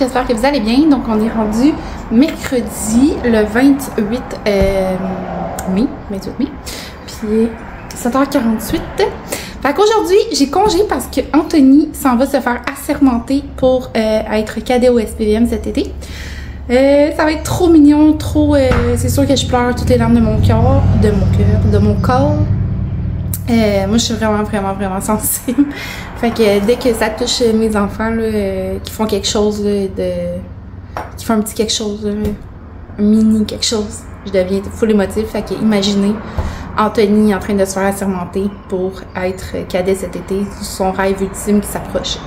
j'espère que vous allez bien. Donc on est rendu mercredi le 28 mai, puis 7h48. Fait qu'aujourd'hui, j'ai congé parce que Anthony s'en va se faire assermenter pour être cadet au SPVM cet été. Ça va être trop mignon, trop... c'est sûr que je pleure toutes les larmes de mon cœur, de mon corps. Moi, je suis vraiment sensible. Fait que dès que ça touche mes enfants, là, qui font quelque chose, qui font un petit quelque chose, un mini quelque chose, je deviens full émotive. Fait que imaginez Anthony en train de se faire assermenter pour être cadet cet été, son rêve ultime qui s'approche.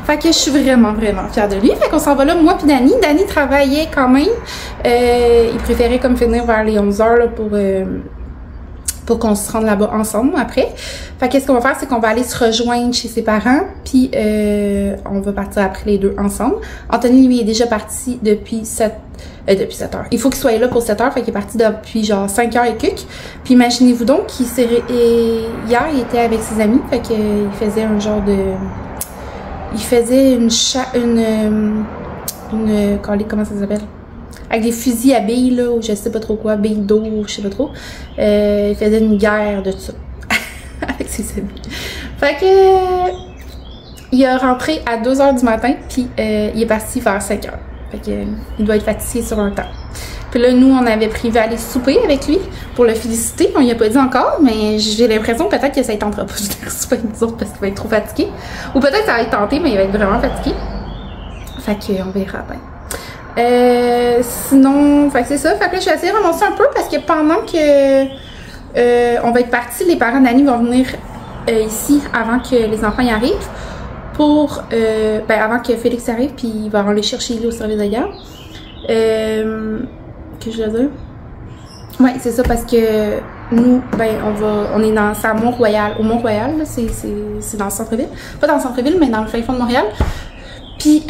Fait que je suis vraiment fière de lui. Fait qu'on s'en va là, moi puis Dani. Dani travaillait quand même. Il préférait comme finir vers les 11h là, pour qu'on se rende là-bas ensemble après. Fait qu'est-ce qu'on va faire, c'est qu'on va aller se rejoindre chez ses parents, puis on va partir après les deux ensemble. Anthony, lui, est déjà parti depuis 7 heures. Il faut qu'il soit là pour 7 heures, fait qu'il est parti depuis genre 5 heures et quelques. Puis imaginez-vous donc qu'il hier, il était avec ses amis, fait qu'il faisait un genre de... Il faisait comment ça s'appelle? Avec des fusils à billes, là, ou je sais pas trop quoi, billes d'eau, je sais pas trop. Il faisait une guerre de ça. Avec ses amis. Fait que... il est rentré à 2h du matin, puis il est parti vers 5h. Fait que il doit être fatigué sur un temps. Puis là, nous, on avait prévu aller souper avec lui pour le féliciter. On y a pas dit encore, mais j'ai l'impression peut-être que ça ne tentera pas de venir souper avec nous autres parce qu'il va être trop fatigué. Ou peut-être que ça va être tenté, mais il va être vraiment fatigué. Fait qu'on verra bien. Sinon, fait que c'est ça. Fait que là, je vais essayer de ramasser un peu parce que pendant que on va être partis, les parents d'Annie vont venir ici avant que les enfants y arrivent. Pour, avant que Félix arrive, puis il va aller chercher au service de garde. Que je veux dire? Ouais, c'est ça, parce que nous, on est à Mont-Royal. Au Mont-Royal, c'est dans le centre-ville. Pas dans le centre-ville, mais dans le fin fond de Montréal. Puis,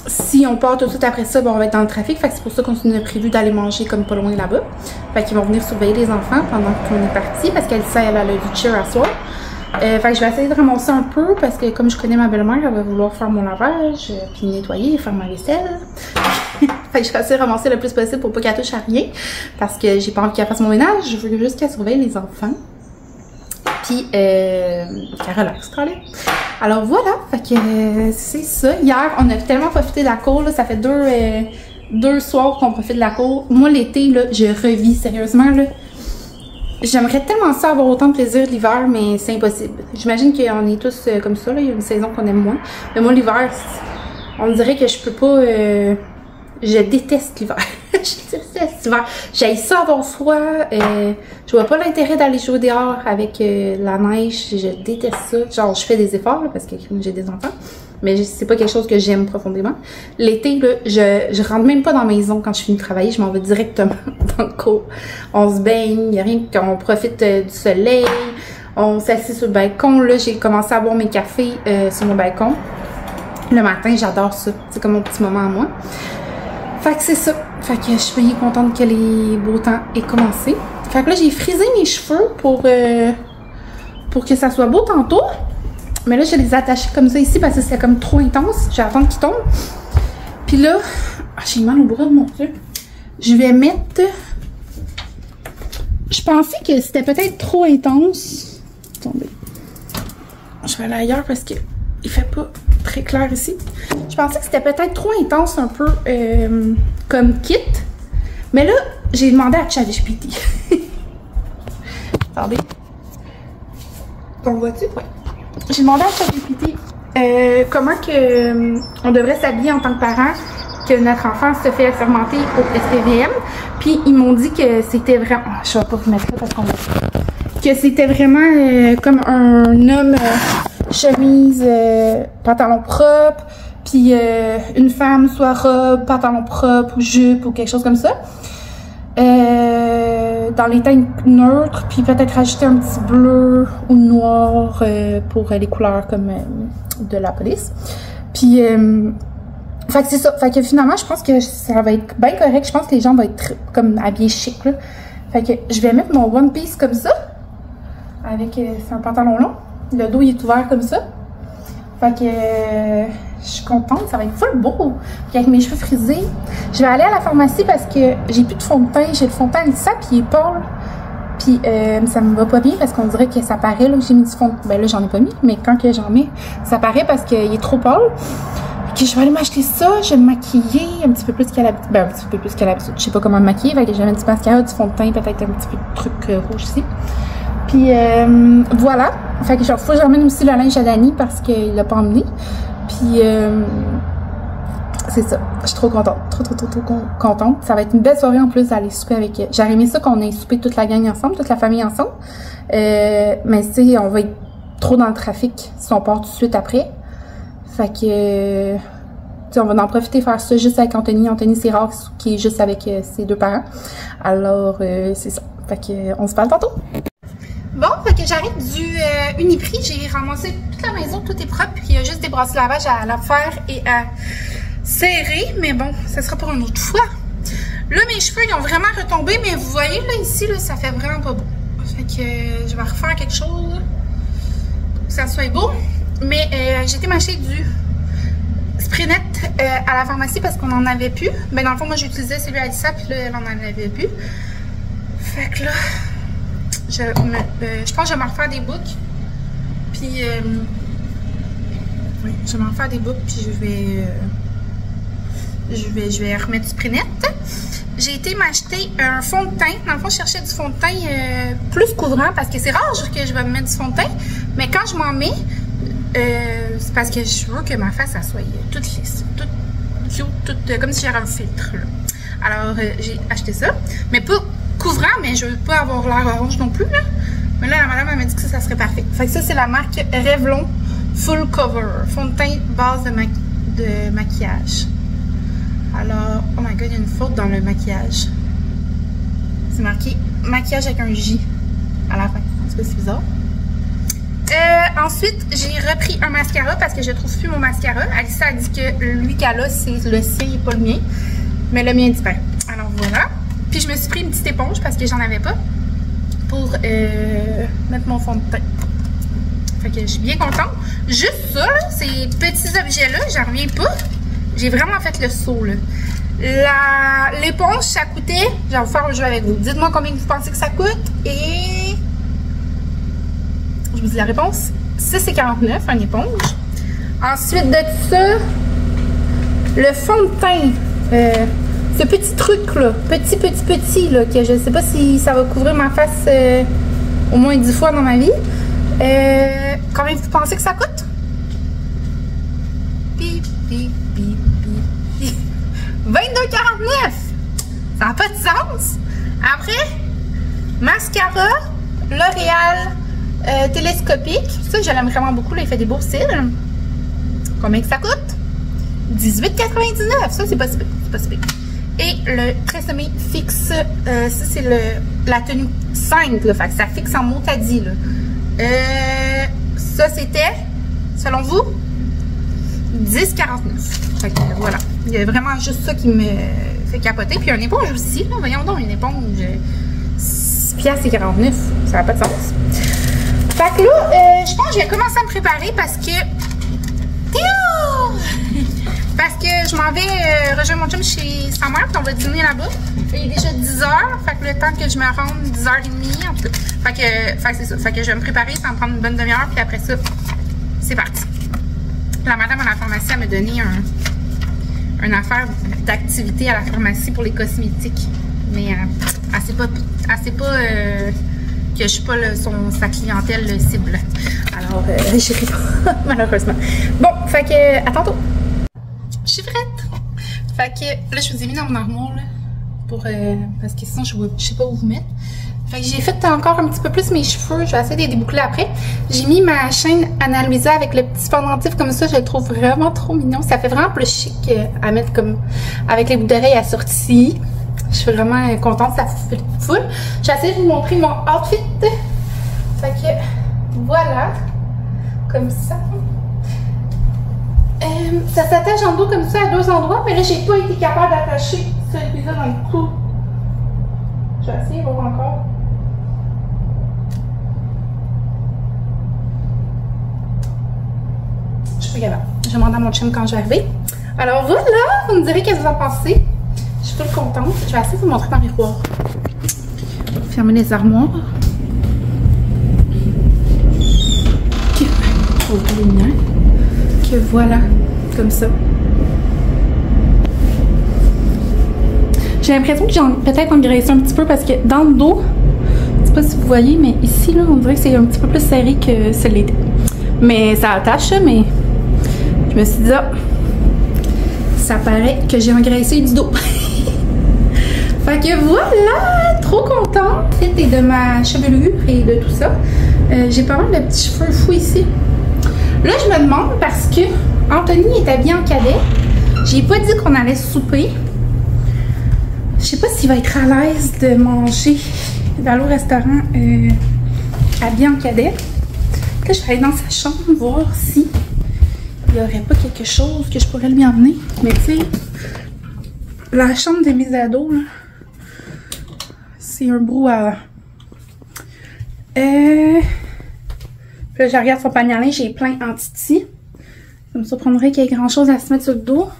si on part tout de suite après ça, on va être dans le trafic. Fait que c'est pour ça qu'on a prévu d'aller manger comme pas loin là-bas. Fait qu'ils vont venir surveiller les enfants pendant qu'on est parti, parce qu'elle sait, elle a le cheer à soir. Fait que je vais essayer de ramasser un peu parce que comme je connais ma belle-mère, elle va vouloir faire mon lavage, puis nettoyer, faire ma vaisselle. Fait que je vais essayer de ramasser le plus possible pour pas qu'elle touche à rien parce que j'ai pas envie qu'elle fasse mon ménage, je veux juste qu'elle surveille les enfants. Puis qu'elle relaxe, quand même. Alors voilà, fait que c'est ça. Hier, on a tellement profité de la cour, là, ça fait deux soirs qu'on profite de la cour. Moi, l'été, là, je revis sérieusement, là. J'aimerais tellement ça avoir autant de plaisir l'hiver, mais c'est impossible. J'imagine qu'on est tous comme ça, là. Il y a une saison qu'on aime moins. Mais moi, l'hiver, on dirait que je peux pas... je déteste l'hiver. Je déteste l'hiver. J'haïs ça avoir froid. Je vois pas l'intérêt d'aller jouer dehors avec la neige. Je déteste ça. Genre, je fais des efforts, là, parce que j'ai des enfants. Mais c'est pas quelque chose que j'aime profondément. L'été, là, je rentre même pas dans la maison quand je finis de travailler. Je m'en vais directement dans le cours. On se baigne, il y a rien qu'on profite du soleil. On s'assied sur le balcon. Là, j'ai commencé à boire mes cafés sur mon balcon. Le matin, j'adore ça. C'est comme mon petit moment à moi. Fait que c'est ça. Fait que je suis bien contente que les beaux temps aient commencé. Fait que là, j'ai frisé mes cheveux pour que ça soit beau tantôt. Mais là, je les ai attachés comme ça ici parce que c'est comme trop intense. Je vais attendre qu'ils tombent. Puis là, j'ai mal au bras, mon Dieu. Je vais mettre... Je pensais que c'était peut-être trop intense. Attendez. Je vais aller ailleurs parce que il fait pas très clair ici. Je pensais que c'était peut-être trop intense un peu comme kit. Mais là, j'ai demandé à ChatGPT. Attendez. On voit-tu? Ouais. J'ai demandé à ChatGPT comment on devrait s'habiller en tant que parent que notre enfant se fait assermenter au SPVM. Puis ils m'ont dit que c'était vraiment... je vais pas vous mettre ça parce qu'on va... Que c'était vraiment comme un homme chemise, pantalon propre, puis une femme soit robe, pantalon propre ou jupe ou quelque chose comme ça. Dans les teintes neutres, puis peut-être rajouter un petit bleu ou noir pour les couleurs comme de la police. Puis, fait que c'est ça. Fait que finalement, je pense que ça va être bien correct. Je pense que les gens vont être comme habillés chic, là. Fait que je vais mettre mon one piece comme ça, avec c'est un pantalon long. Le dos il est ouvert comme ça. Fait que Je suis contente, ça va être full beau. Puis avec mes cheveux frisés, je vais aller à la pharmacie parce que j'ai plus de fond de teint. J'ai le fond de teint Lisa, puis il est pâle. Puis ça me va pas bien parce qu'on dirait que ça paraît là que j'ai mis du fond de... Ben là, j'en ai pas mis, mais quand que j'en mets, ça paraît parce qu'il est trop pâle. Puis je vais aller m'acheter ça, je vais me maquiller un petit peu plus qu'à l'habitude. Ben, un petit peu plus qu'à l'habitude. Je sais pas comment me maquiller, fait que je vais mettre du mascara, du fond de teint, peut-être un petit peu de truc rouge ici. Puis voilà. Fait que faut que j'emmène aussi le linge à Dani parce qu'il l'a pas emmené. Puis c'est ça. Je suis trop contente. Trop contente. Ça va être une belle soirée en plus d'aller souper avec. J'aurais aimé ça qu'on ait soupé toute la gang ensemble, toute la famille ensemble. Mais tu sais, on va être trop dans le trafic si on part tout de suite après. Fait que on va en profiter faire ça juste avec Anthony. Anthony, c'est rare qu'il est juste avec ses deux parents. Alors, c'est ça. Fait que on se parle tantôt. Bon, fait que j'arrive du Uniprix. J'ai ramassé toute la maison, tout est propre. Il y a juste des brasses de lavage à la faire et à serrer. Mais bon, ça sera pour une autre fois. Là, mes cheveux, ils ont vraiment retombé. Mais vous voyez, là, ici, là, ça fait vraiment pas beau. Fait que je vais refaire quelque chose là, pour que ça soit beau. Mais j'ai été m'acheter du spray net à la pharmacie parce qu'on en avait plus. Ben dans le fond, moi j'utilisais celui à Lisa, puis là, elle en avait plus. Fait que là, je pense que je vais m'en refaire des boucles. Puis, oui, je vais m'en refaire des boucles, puis je vais remettre du spray net. J'ai été m'acheter un fond de teint. Dans le fond, je cherchais du fond de teint plus couvrant parce que c'est rare que je vais me mettre du fond de teint. Mais quand je m'en mets, c'est parce que je veux que ma face, elle soit toute lisse, toute cute, toute, comme si j'avais un filtre. Là. Alors, j'ai acheté ça. Mais pas couvrant, mais je veux pas avoir l'air orange non plus. Là. Mais là, la madame, elle m'a dit que ça serait parfait. Fait que ça, c'est la marque Revlon Full Cover. Fond de teint base de maquillage. Alors, oh my god, il y a une faute dans le maquillage. C'est marqué maquillage avec un J à la fin. En tout cas, c'est bizarre. Ensuite, j'ai repris un mascara parce que je trouve plus mon mascara. Alissa a dit que lui qu'elle a, c'est le sien et pas le mien. Mais le mien disparaît. Alors voilà. Puis je me suis pris une petite éponge parce que j'en avais pas pour mettre mon fond de teint. Fait que je suis bien contente. Juste ça, là, ces petits objets-là, j'en reviens pas. J'ai vraiment fait le saut, là. L'éponge, ça coûtait... Je vais vous faire un jeu avec vous. Dites-moi combien vous pensez que ça coûte et... Je vous dis la réponse. 6,49 une éponge. Ensuite de ça, le fond de teint. Ce petit truc là, petit là, que je sais pas si ça va couvrir ma face au moins 10 fois dans ma vie. Combien vous pensez que ça coûte? Pip, pip, pip, pip. 22,49! Ça n'a pas de sens. Après, mascara L'Oréal télescopique. Ça, je l'aime vraiment beaucoup. Là, il fait des beaux cils. Combien que ça coûte? 18,99. Ça, c'est pas si pire. Et le tresemme fixe. Ça, c'est la tenue simple. Fait que ça fixe en motadi. Ça, c'était, selon vous, 10,49. Fait que voilà. Il y a vraiment juste ça qui me fait capoter. Puis une éponge aussi. Là. Voyons donc, une éponge. 6,49. Ça n'a pas de sens. Fait que là, je pense que je vais commencer à me préparer parce que... Parce que je m'en vais rejoindre mon chum chez sa mère, puis on va dîner là-bas. Il est déjà 10h, fait que le temps que je me rende, 10h30, en tout cas. Fait que c'est ça. Fait que je vais me préparer, ça va me prendre une bonne demi-heure, puis après ça, c'est parti. La madame à la pharmacie, elle m'a donné une affaire d'activité à la pharmacie pour les cosmétiques. Mais elle sait pas que je suis pas sa clientèle cible. Alors, je sais pas, malheureusement. Bon, fait que, à tantôt. Je suis prête. Fait que, là, je vous ai mis dans mon armoire, là, parce que sinon, je sais pas où vous mettre. Fait que j'ai fait encore un petit peu plus mes cheveux. Je vais essayer de les déboucler après. J'ai mis ma chaîne Anna Luisa avec le petit pendentif comme ça. Je le trouve vraiment trop mignon. Ça fait vraiment plus chic à mettre comme avec les boucles d'oreilles assorties. Je suis vraiment contente. Ça fait full. J'ai essayé de vous montrer mon outfit. Fait que, voilà. Comme ça. Ça s'attache en dos comme ça à deux endroits. Mais là, j'ai pas été capable d'attacher celui-là dans le cou. Je vais essayer de voir encore. Je suis pas capable. Je vais demander à mon chum quand je vais arriver. Alors voilà, vous me direz qu'est-ce que vous en pensez. Je suis toute contente. Je vais essayer de vous montrer dans le miroir. Fermer les armoires. Que, les lumières. Que voilà, comme ça. J'ai l'impression que j'ai peut-être engraissé un petit peu parce que dans le dos, je sais pas si vous voyez, mais ici, là, on dirait que c'est un petit peu plus serré que ce l'était. Mais ça attache, mais je me suis dit, ah, ça paraît que j'ai engraissé du dos. Fait que voilà, trop contente et de ma chevelure et de tout ça. J'ai pas mal de petits cheveux fous ici. Là, je me demande parce que Anthony est habillé en cadet. J'ai pas dit qu'on allait souper. Je sais pas s'il va être à l'aise de manger, d'aller au restaurant habillé en cadet. Là, je vais aller dans sa chambre voir si il y aurait pas quelque chose que je pourrais lui emmener. Mais tu sais, la chambre de mes ados, c'est un brouhaha. Puis là, je regarde son panier à linge, j'ai plein en titi. Ça me surprendrait qu'il y ait grand chose à se mettre sur le dos.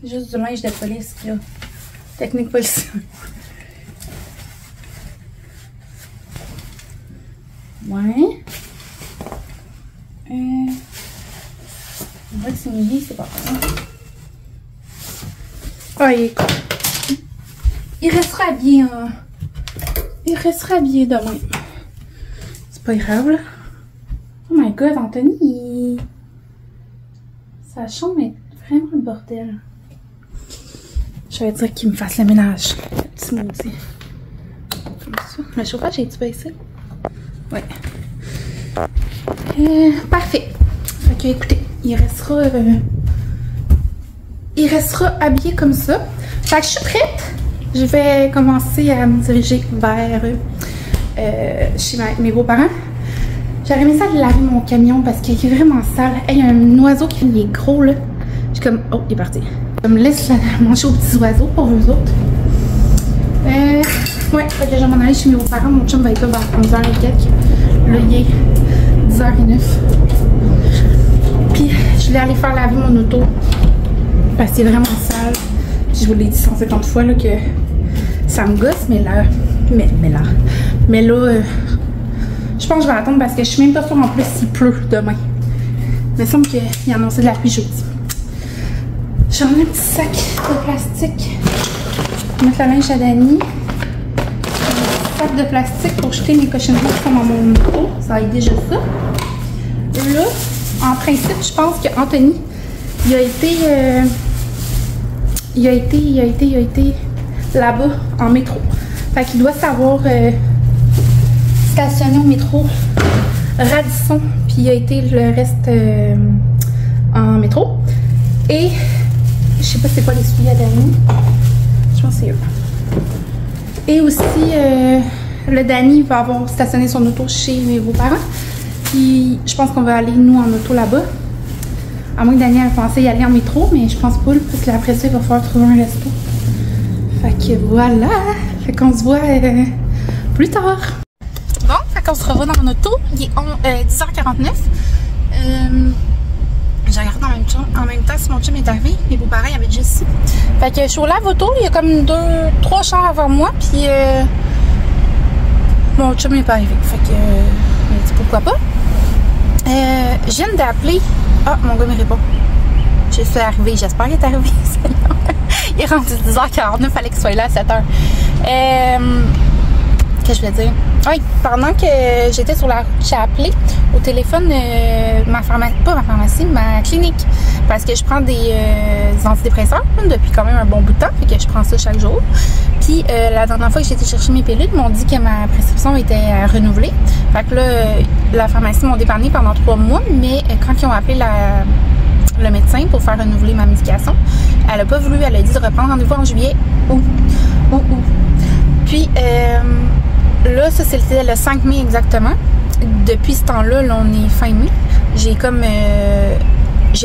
Juste du linge de police qu'il y a. Technique policière. Ouais. On voit que c'est une vie, c'est pas grave. Ah, il restera habillé, hein. Il restera habillé demain. C'est pas grave, là. Oh my god, Anthony, sa chambre est vraiment le bordel. Je vais dire qu'il me fasse le ménage. Le petit maudit. Comme ça. Le chauffage, j'ai-tu baissé? Ouais. Parfait. Fait que, écoutez, il restera habillé comme ça. Fait que je suis prête. Je vais commencer à me diriger vers chez mes beaux-parents. J'aurais aimé ça de laver mon camion parce qu'il est vraiment sale. Hey, il y a un oiseau qui est gros là. Je suis comme, oh, il est parti. Je me laisse manger aux petits oiseaux pour eux autres. Ouais, fait que je vais m'en aller chez mes beaux-parents. Mon chum va être là vers 11h et quelques. Là, il est 10h09. Puis, je voulais aller faire laver mon auto parce qu'il est vraiment sale. Puis, je vous l'ai dit 150 fois là, que ça me gosse, mais là, je pense que je vais attendre parce que je suis même pas sûre en plus s'il pleut demain. Il me semble qu'il a annoncé de la pluie jeudi. J'en ai un petit sac de plastique pour mettre la linge à Dani. Un sac de plastique pour jeter mes cochonneries qui sont dans mon auto. Ça va être déjà ça. Là, en principe, je pense qu'Anthony, il a été là-bas en métro. Fait qu'il doit savoir stationner au métro Radisson, puis il a été le reste en métro. Et je sais pas c'est quoi les souliers à Dani. Je pense que c'est eux. Et aussi, le Dani va avoir stationné son auto chez mes beaux-parents. Puis je pense qu'on va aller, nous, en auto là-bas. À moins que Dani ait pensé y aller en métro, mais je pense pas, parce qu'après ça, il va falloir trouver un resto. Fait que voilà. Fait qu'on se voit plus tard. Bon, fait qu'on se revoit dans mon auto. Il est 10h49. Je regarde en même temps si mon chum est arrivé. Mes beaux-parents, ils avaient déjà ici. Fait que je suis au lave-auto. Il y a comme 2-3 chars avant moi. Puis mon chum n'est pas arrivé. Fait que je me dis pourquoi pas. Je viens d'appeler. Ah, mon gars me répond. Je suis arrivée. J'espère qu'il est arrivé. Il est rendu 10h49. Fallait qu'il soit là à 7h. Qu'est-ce que je voulais dire? Oui, pendant que j'étais sur la route, j'ai appelé au téléphone ma clinique. Parce que je prends des antidépresseurs depuis quand même un bon bout de temps. Fait que je prends ça chaque jour. Puis la dernière fois que j'ai été chercher mes pilules, ils m'ont dit que ma prescription était renouvelée. Fait que là, la pharmacie m'ont dépanné pendant 3 mois. Mais quand ils ont appelé le médecin pour faire renouveler ma médication, elle n'a pas voulu. Elle a dit de reprendre rendez-vous en juillet. Puis là, ça c'était le 5 mai exactement. Depuis ce temps-là, là, on est fin mai. J'ai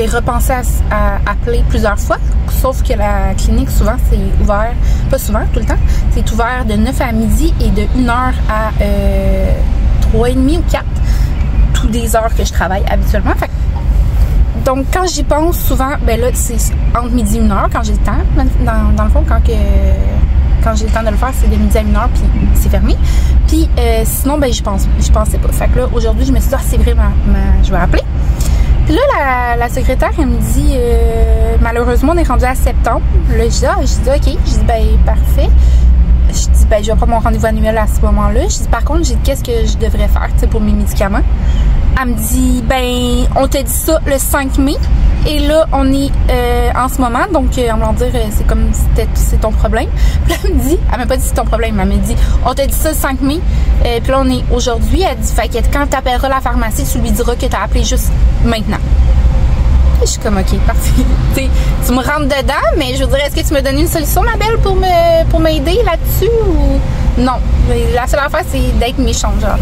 repensé à appeler plusieurs fois, sauf que la clinique, souvent, c'est ouvert, pas souvent, tout le temps, c'est ouvert de 9 à midi et de 1h à 3h30 ou 4. Tout des heures que je travaille habituellement. Fait, donc, quand j'y pense, souvent, ben là, c'est entre midi et 1h quand j'ai le temps. Dans le fond, quand j'ai le temps de le faire, c'est de midi à 1h, puis c'est fermé. Puis, sinon, ben, je pensais pas. Fait que là, aujourd'hui, je me suis dit, ah, c'est vrai, je vais appeler. Puis là, la secrétaire, elle me dit, malheureusement, on est rendu à septembre. Là, je dis, OK. Je dis, ben, parfait. Je dis, ben, je vais prendre mon rendez-vous annuel à ce moment-là. Je dis, par contre, qu'est-ce que je devrais faire, tu sais, pour mes médicaments? Elle me dit, ben, on t'a dit ça le 5 mai. Et là, on est en ce moment, donc, on va dire, c'est comme c'est ton problème. Puis là, elle me dit, elle m'a pas dit c'est ton problème, elle me dit, on t'a dit ça le 5 mai. Puis là, on est aujourd'hui. Elle dit, fait que quand tu appelleras la pharmacie, tu lui diras que tu as appelé juste maintenant. Je suis comme, OK, parti. Tu me rentres dedans, mais je veux dire, est-ce que tu me donnes une solution, ma belle, pour m'aider là-dessus ou... Non. La seule affaire, c'est d'être méchante, genre.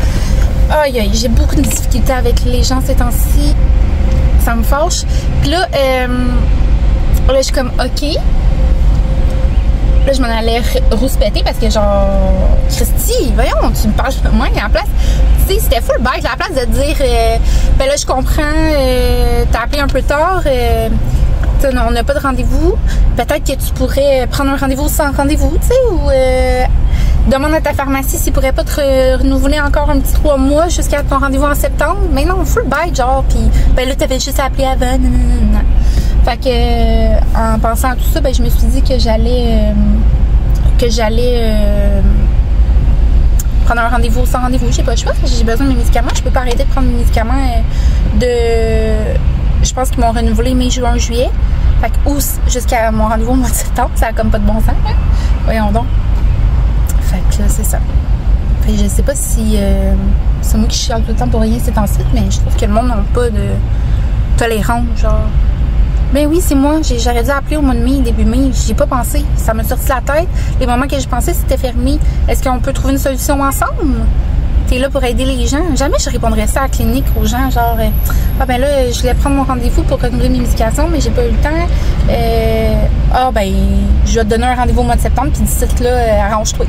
Aïe, aïe, j'ai beaucoup de difficultés avec les gens ces temps-ci. Ça me fâche. Puis là, je suis comme, OK. Là, je m'en allais rouspéter parce que, genre, Christy, voyons, tu me parles de moi à la place. Tu sais, c'était full bête. À la place de dire, ben là, je comprends, t'as appelé un peu tard, on n'a pas de rendez-vous. Peut-être que tu pourrais prendre un rendez-vous sans rendez-vous, tu sais, ou demande à ta pharmacie s'ils pourraient pas te renouveler encore un petit 3 mois jusqu'à ton rendez-vous en septembre. Mais non, full bête, genre, puis ben là, t'avais juste appelé avant. Non. Fait que, en pensant à tout ça, ben, je me suis dit que j'allais prendre un rendez-vous sans rendez-vous. J'ai pas le choix, j'ai besoin de mes médicaments. Je peux pas arrêter de prendre mes médicaments je pense qu'ils m'ont renouvelé mai, juin, juillet. Fait que, ou jusqu'à mon rendez-vous au mois de septembre. Ça a comme pas de bon sens, hein? Voyons donc. Fait que là, c'est ça. Fait que je sais pas si c'est moi qui chiale tout le temps pour rien ces temps-ci, mais je trouve que le monde n'a pas de tolérance, genre. Ben oui, c'est moi. J'aurais dû appeler au mois de mai, début mai. J'y ai pas pensé. Ça m'a sorti la tête. Les moments que j'ai pensé, c'était fermé. Est-ce qu'on peut trouver une solution ensemble? T'es là pour aider les gens. Jamais je répondrais ça à la clinique aux gens, genre, ah ben là, je voulais prendre mon rendez-vous pour renouveler mes médications, mais j'ai pas eu le temps. Ah ben, je vais te donner un rendez-vous au mois de septembre, puis d'ici là, arrange-toi.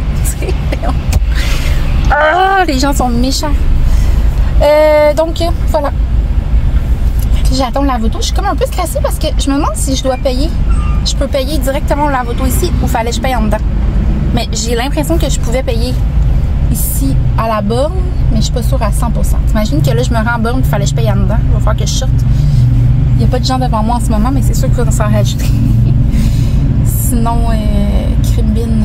Ah, les gens sont méchants. Donc, voilà. J'attends le lave-auto. Je suis comme un peu stressée parce que je me demande si je dois payer. Je peux payer directement au lave-auto ici ou fallait que je paye en dedans. Mais j'ai l'impression que je pouvais payer ici à la borne, mais je suis pas sûre à 100%. T'imagines que là, je me rends en borne, il fallait que je paye en dedans. Il va falloir que je sorte. Il n'y a pas de gens devant moi en ce moment, mais c'est sûr qu'il faut s'en rajouter. Sinon, Crimbine,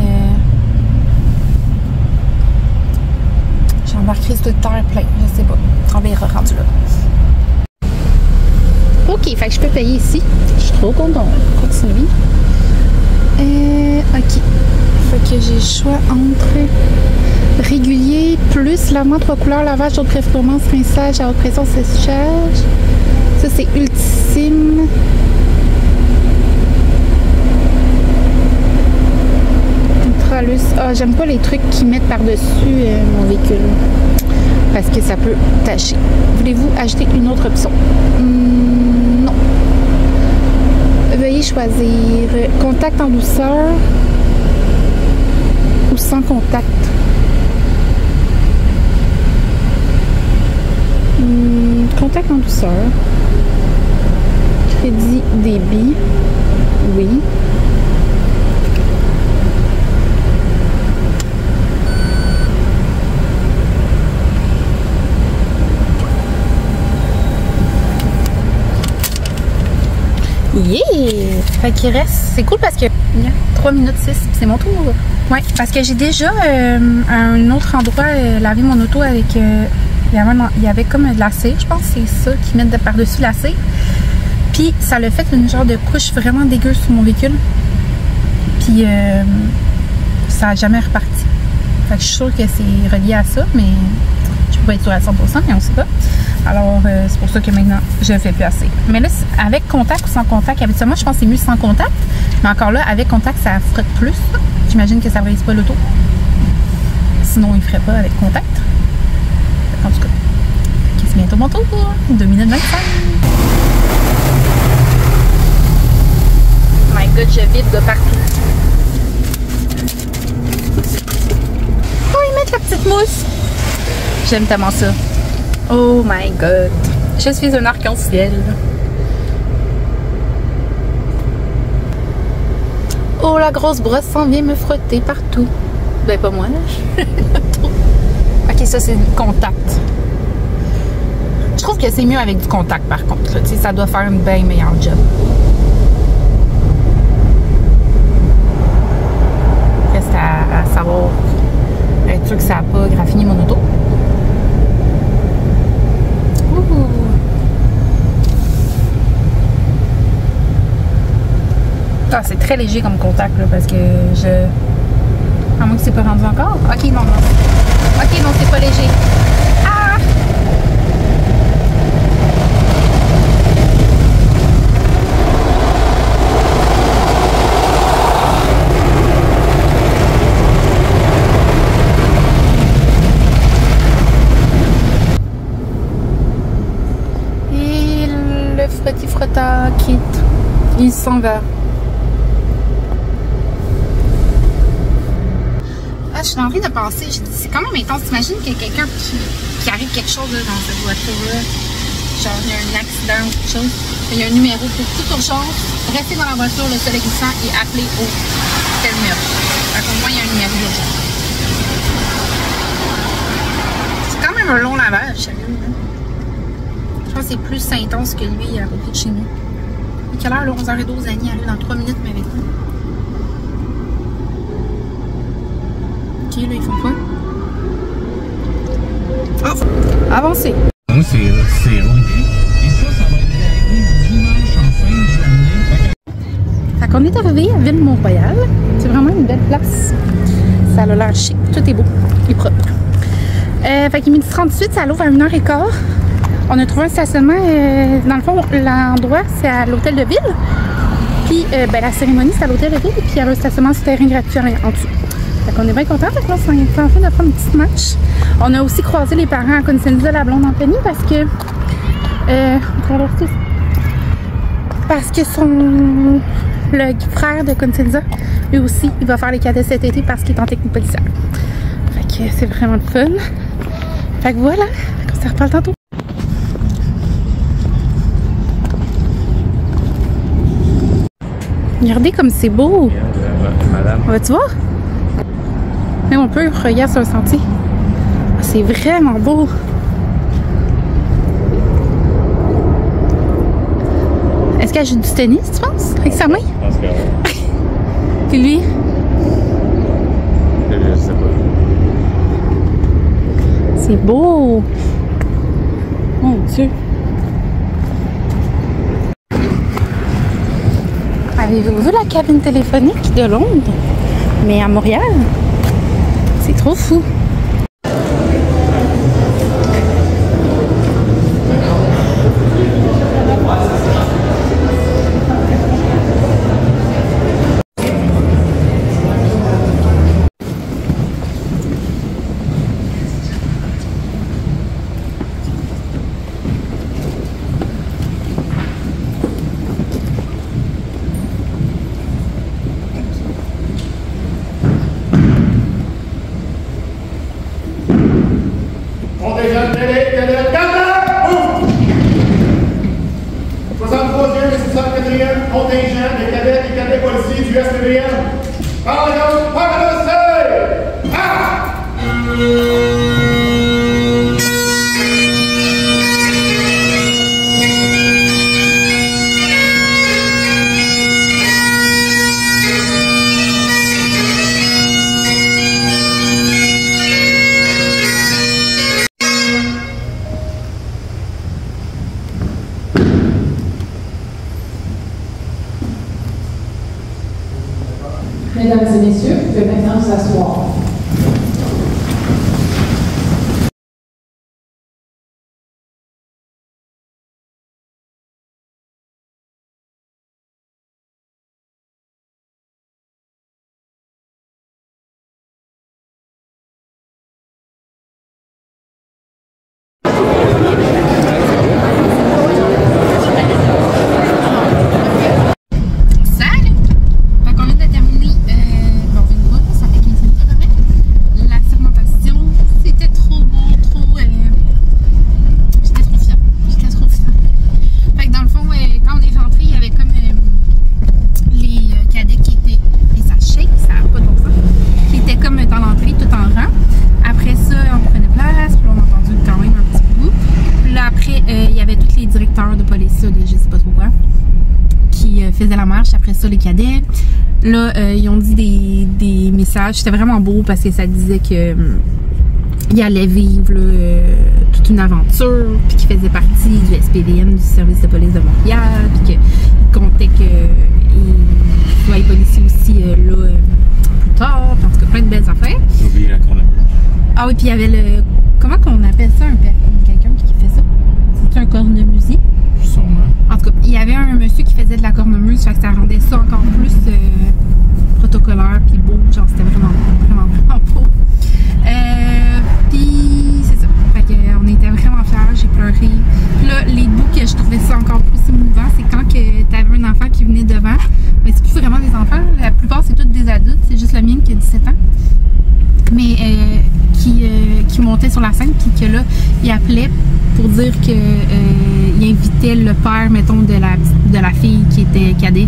j'embarquerai sur le terre plein. Je sais pas. On verra rendu là. OK, fait que je peux payer ici. Je suis trop contente. Continue. OK. Fait que j'ai le choix entre régulier plus lavement 3 couleurs, lavage haute performance, rinçage à haute pression, séchage. Ça, c'est ultime. Ultralus. Ah, j'aime pas les trucs qui mettent par-dessus mon véhicule. Parce que ça peut tacher. Voulez-vous ajouter une autre option? Non. Veuillez choisir contact en douceur ou sans contact. Contact en douceur. Crédit débit. Oui. Yeah! Fait qu'il reste, c'est cool parce que 3 minutes 6, c'est mon tour. Ouais, parce que j'ai déjà à un autre endroit lavé mon auto avec, il y avait comme de la cire, je pense que c'est ça qu'ils mettent par-dessus la cire. Puis ça l'a fait une genre de couche vraiment dégueu sur mon véhicule. Puis ça n'a jamais reparti. Fait que je suis sûre que c'est relié à ça, mais je peux pas être sûre à 100%, mais on sait pas. Alors, c'est pour ça que maintenant, je ne fais plus assez. Mais là, avec contact ou sans contact, habituellement, je pense que c'est mieux sans contact. Mais encore là, avec contact, ça frotte plus. J'imagine que ça ne brise pas l'auto. Sinon, il ne ferait pas avec contact. En tout cas, c'est bientôt mon tour. 2 minutes 25. My God, je vibre de partout. Oh, ils mettent la petite mousse. J'aime tellement ça. Oh my god. Je suis un arc-en-ciel. Oh, la grosse brosse s'en vient me frotter partout. Ben, pas moi, là. Ok, ça, c'est du contact. Je trouve que c'est mieux avec du contact, par contre. Tu sais, ça doit faire une bien meilleure job. Reste à savoir être sûr que ça n'a pas graffiné mon auto. Ah, c'est très léger comme contact, là, parce que je... À moins que c'est pas rendu encore. Ok, non, non. Ok, non, c'est pas léger. Ah! Et le frotti-frotta quitte. Il s'en va. Je suis en train de penser, c'est quand même intense. T'imagines qu'il y a quelqu'un qui arrive quelque chose là, dans cette voiture-là, genre il y a un accident ou quelque chose, il y a un numéro pour toute urgence, restez dans la voiture, le soleil glissant et appelez au tel numéro. Fait qu'au moins il y a un numéro d'urgence. C'est quand même un long lavage, sérieux. Hein? Je pense que c'est plus intense que lui à côté de chez nous. Et quelle heure là? 11h12, Annie arrive dans 3 minutes, mais avec nous. Là, ils font quoi? Oh! Avancez! Moi, c'est rouge. Et ça va être arrivé dimanche en fin de journée. Fait qu'on est arrivé à Ville-Mont-Royal. C'est vraiment une belle place. Ça a l'air chic. Tout est beau et propre. Fait qu'il est 12h38, ça l'ouvre à 1h15. On a trouvé un stationnement. Dans le fond, l'endroit, c'est à l'hôtel de ville. Puis, ben, la cérémonie, c'est à l'hôtel de ville. Puis, il y a un stationnement souterrain gratuit en dessous. Fait qu'on est bien contents. Fait que là, on est en train de prendre une petite marche. On a aussi croisé les parents à Consenza, la blonde Anthony, parce que le frère de Consenza, lui aussi, il va faire les cadets cet été parce qu'il est en technique policière. Fait que c'est vraiment le fun. Fait que voilà, on se reparle tantôt. Regardez comme c'est beau. Madame. Vas-tu voir? Mais on peut regarder sur un sentier. C'est vraiment beau. Est-ce qu'elle joue du tennis, tu penses? Avec sa main? Je pense que oui. Puis lui? Je sais pas. C'est beau! Mon Dieu! Avez-vous vu la cabine téléphonique de Londres? Mais à Montréal? C'est trop fou! Contingent télé, cadet, Canada! Ouf! 63e et 64e contingent des cadets policiers du SPVM. Par la gauche, par la c'est! Ah! Mesdames et messieurs, vous pouvez maintenant vous asseoir. faisaient la marche, après ça, les cadets. Là, ils ont dit des messages. C'était vraiment beau parce que ça disait que il allait vivre là, toute une aventure, puis qu'il faisait partie du SPVM, du service de police de Montréal, puis qu'il comptait qu'il va être policier aussi là plus tard, en tout cas plein de belles affaires. J'ai oublié la cornemuse. Ah oui, puis il y avait le... Comment qu'on appelle ça, quelqu'un qui fait ça? C'est un cornemusier? Sûrement. En tout cas, il y avait un monsieur qui faisait de la cornemuse, fait que ça rendait ça encore plus protocolaire puis beau. Genre, c'était vraiment beau. Puis, c'est ça. Fait que, on était vraiment fiers, j'ai pleuré. Puis là, les bouts que je trouvais ça encore plus émouvant, c'est quand que t'avais un enfant qui venait devant. Mais c'est plus vraiment des enfants, la plupart c'est tous des adultes, c'est juste le mien qui a 17 ans. Mais qui montait sur la scène, puis que là, il appelait pour dire que il invitait le père, mettons, de la fille qui était cadet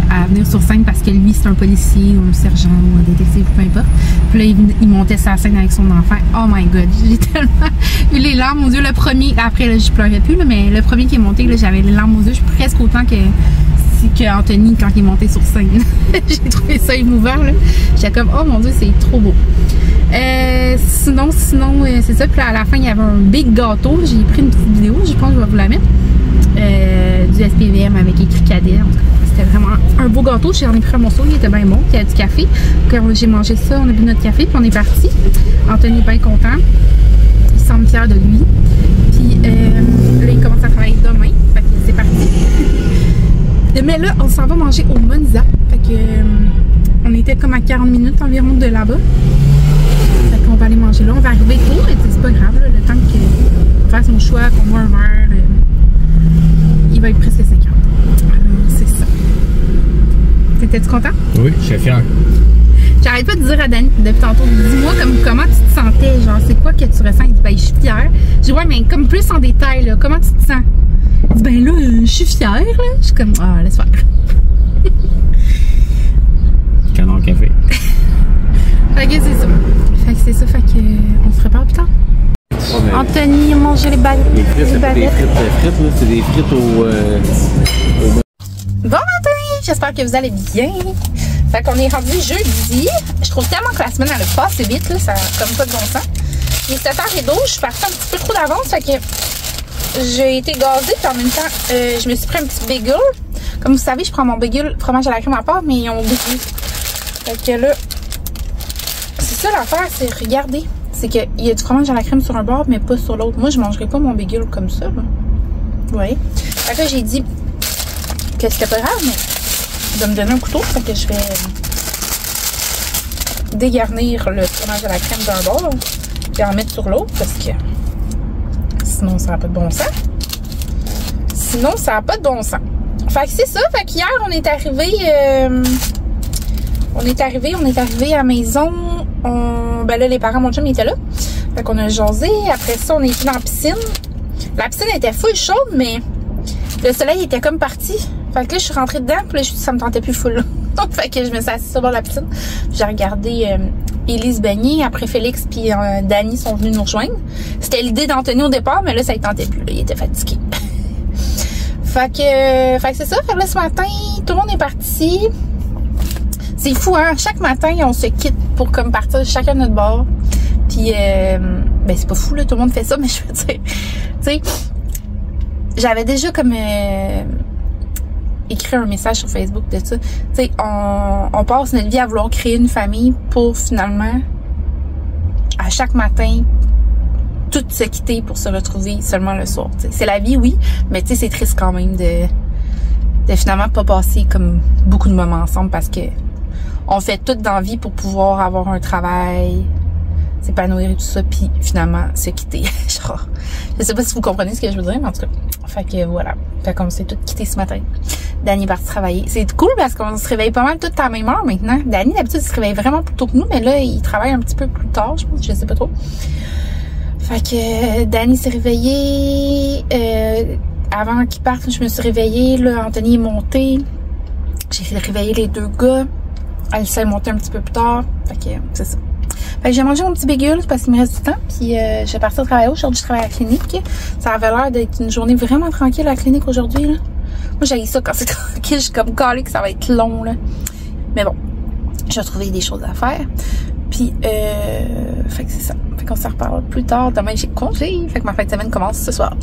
à venir sur scène parce que lui, c'est un policier ou un sergent ou un détective, peu importe. Puis là, il montait sur la scène avec son enfant. Oh my God, j'ai tellement eu les larmes aux yeux. Le premier, après, là, je pleurais plus, là, mais le premier qui est monté, là, j'avais les larmes aux yeux, presque autant que Anthony quand il est monté sur scène. J'ai trouvé ça émouvant, là. J'étais comme, oh mon Dieu, c'est trop beau. Sinon, c'est ça. Puis là, à la fin, il y avait un big gâteau. J'ai pris une petite vidéo, je pense que je vais vous la mettre. Du SPVM avec écrit cadet. C'était vraiment un beau gâteau. J'en ai pris un morceau, il était bien bon. Il y a du café. Quand j'ai mangé ça, on a bu notre café, puis on est parti. Anthony est bien content. Il semble fier de lui. Puis là, il commence à travailler demain. Fait que c'est parti. Mais là, on s'en va manger au Monza. Fait que on était comme à 40 minutes environ de là-bas. Fait qu'on va aller manger là. On va arriver tôt, mais c'est pas grave. Là, le temps qu'on fasse mon choix, qu'on boit un verre, il va être presque 50. Alors, c'est ça. T'étais-tu content? Oui, je suis fier. J'arrête pas de dire à Dani depuis tantôt, dis-moi comment tu te sentais, genre c'est quoi que tu ressens? Il dit ben je suis fière. Je dis ouais mais comme plus en détail là, comment tu te sens? Il dit ben là je suis fière là. Je suis comme ah laisse faire. Canard café. Fait que c'est ça. Fait que on se prépare plus tard. Anthony a mangé les baguettes. Les frites, c'est pas des frites là, c'est des frites au Bon matin, j'espère que vous allez bien. Fait qu'on est rendu jeudi. Je trouve tellement que la semaine elle a passé vite, là, ça a comme pas de bon sens. Il est 7h12, je suis partie un petit peu trop d'avance, fait que j'ai été gazée, puis en même temps, je me suis pris un petit bagel. Comme vous savez, je prends mon bagel fromage à la crème à part, mais ils ont goûté. Fait que là, c'est ça l'affaire, c'est regarder. C'est qu'il y a du fromage à la crème sur un bord, mais pas sur l'autre. Moi, je mangerais pas mon bagel comme ça, là. Ouais. Fait que là, j'ai dit que c'était pas grave, mais de me donner un couteau, fait que je vais dégarnir le fromage à la crème d'un bord et en mettre sur l'autre parce que sinon ça n'a pas de bon sens. Fait que c'est ça, fait qu'hier on est arrivé à la maison. Ben là les parents, mon chum il était là. Fait qu'on a jasé. Après ça on est été dans la piscine. La piscine était full chaude, mais le soleil était comme parti. Fait que là, je suis rentrée dedans, puis là, ça me tentait plus full. Fait que je me suis assise sur le bord de la piscine. J'ai regardé Élise baigner. Après, Félix puis Dani sont venus nous rejoindre. C'était l'idée d'Anthony au départ, mais là, ça ne tentait plus. Là, il était fatigué. Fait que c'est ça. Fait que là, ce matin, tout le monde est parti. C'est fou, hein? Chaque matin, on se quitte pour comme partir chacun de notre bord. Puis, ben, c'est pas fou, là. Tout le monde fait ça, mais je veux dire, tu sais, j'avais déjà comme écrit un message sur Facebook de ça. Tu sais, on passe notre vie à vouloir créer une famille pour finalement, à chaque matin, tout se quitter pour se retrouver seulement le soir. C'est la vie, oui, mais tu sais, c'est triste quand même de finalement pas passer comme beaucoup de moments ensemble parce que on fait tout dans la vie pour pouvoir avoir un travail, s'épanouir et tout ça, puis finalement se quitter. Genre, je sais pas si vous comprenez ce que je veux dire, mais en tout cas, fait que voilà. Fait qu'on s'est tous quittés ce matin. Dani est parti travailler. C'est cool parce qu'on se réveille pas mal toutes à la même heure maintenant. Dani, d'habitude, il se réveille vraiment plus tôt que nous, mais là, il travaille un petit peu plus tard, je pense, je sais pas trop. Fait que Dani s'est réveillé. Avant qu'il parte, je me suis réveillée. Là, Anthony est monté. J'ai réveillé les deux gars. Alicia est montée un petit peu plus tard. Fait que c'est ça. Fait que j'ai mangé mon petit bagel parce qu'il me reste du temps. Puis je vais partir travailler. Aujourd'hui, je travaille à la clinique. Ça avait l'air d'être une journée vraiment tranquille à la clinique aujourd'hui. Moi, j'ai ça quand c'est tranquille. Je suis comme calée que ça va être long, là. Mais bon, je vais trouver des choses à faire. Puis, fait que c'est ça. Fait qu'on se reparle plus tard. Demain, j'ai congé. Fait que ma fin de semaine commence ce soir.